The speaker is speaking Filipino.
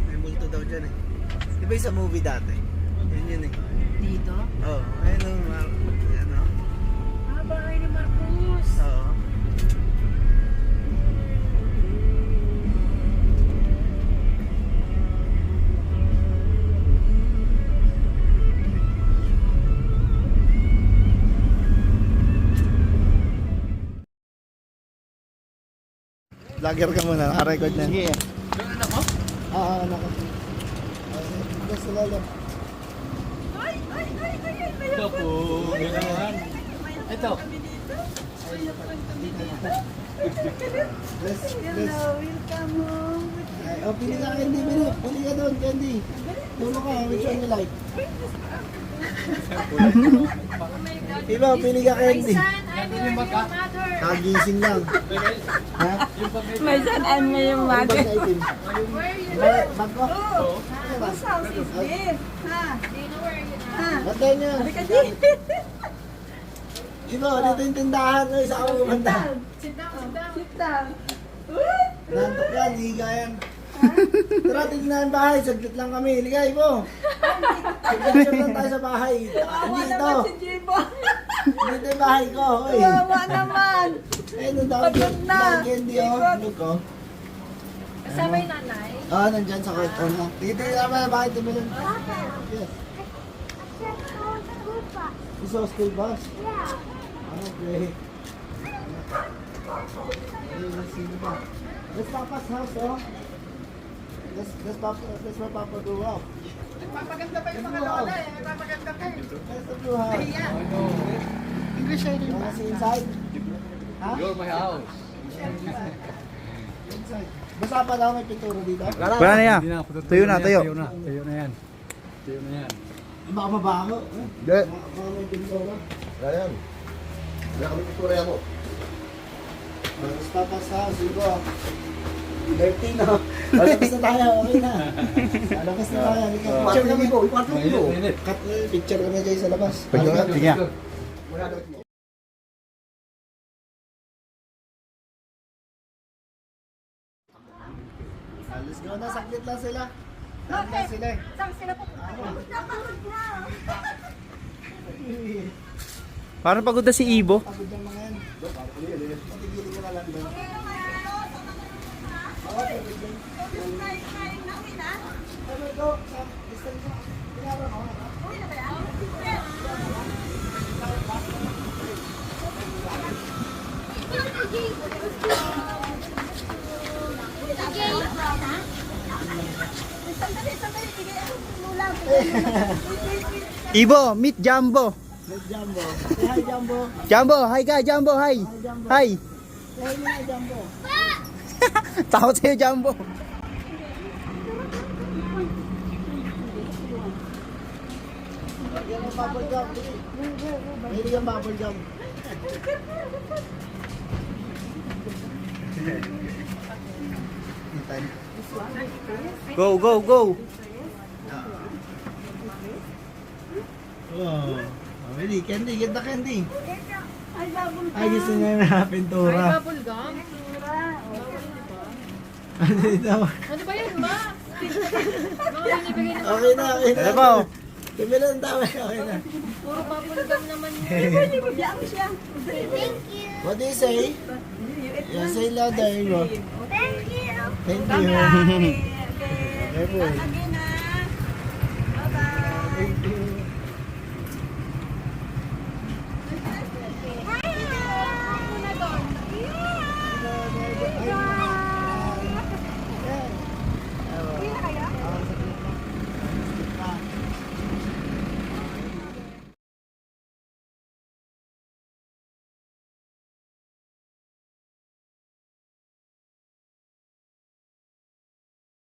May multo daw dyan eh. Di ba yung sa movie dati? Yun eh. Dito? Oo. Ayun ang ano. Ah, bahay ni Marcos. Oo. Vlogger ka muna, naka-record na. Sige. Doon ako? Oo, naka. Gusto lalo. Ito po. Gano'n. Ito. Bless. welcome home. Ay, oh, pili ka candy, Bino. Pili ka doon, candy. Tulo ka, which one you like? Iba, pili ka candy. I'm your new mother. Kagising lang. Ha? My son, I'm your Ano mother. bag na itim? Where are you? Bag ko? Oh, Ano ba? whose house is this? Ha? Do you know where you are? Bantay niya. Iba, dito yung tindahan. Ay, sa ako banda. Sit down, sit down. Sit down. Nantok yan, higa yan. Tara, tignan ang bahay. Saglit lang kami. Ligay mo. Saglit lang tayo sa bahay. Hindi ito. Jibo. Dito yung bahay ko. Oy. Kawawa naman. Eh, nung daw Pagod na. candy, oh. Look, oh. Kasama yung nanay? Ah, nandyan sa kwarto mo. Dito yung naman, bakit tumulong? Yes. You saw school bus? Okay. Let's see the back. Let's Papa's house, oh. Let's my Papa go up. Nagpapaganda pa yung mga lola eh. Nagpapaganda pa eh. Let's the blue house. English ay You wanna see inside? Ha? You're my house. Inside. Basta pa daw may pinturo dito? Wala na yan. Tuyo na, tuyo. Tuyo na. Tuyo na yan. Tuyo na yan. Baka mabaho. Hindi. Baka may pinturo. Ayan. Wala kami picture mo. Let's Papa's house. Digo. Dirty, no? Lalabas na tayo. Okay na. Lalabas na tayo. Halika. Picture kami po. Mainit. Cut, picture kami kayo sa labas. Pwede Halika. ka? Sige. Let's go na. Saglit lang sila. Saglit lang sila eh. Saan sila po? Parang pagod na si Ibo. Pagod yung mga yan. Patigilin ko na lang doon. Okay, pagod yan. Ano ito? Distance mo. Pinaro ko. Ibo, meet Jumbo. Let's Jumbo. Say hi, Jumbo. Jumbo, hi ka, Jumbo, hi. Jumbo. Hi. Say hi na, Jumbo. Takot sa'yo, Jumbo. Yan ang bubble gum. Hindi yung bubble gum. Go, go, go. Oh, really? Candy, get the candy. Ay, bubble Ay, gusto niya na pintura. bubble gum? Ano ito? Ano ba yan, ma? Mga binibigay na Okay na, okay na. Ano ba? Tumila ang tama, okay na. puro bubble gum naman yun. Bibigyan siya. Thank you. What do you say? You say louder, Ibo. Thank you. Thank you. Okay. Careful.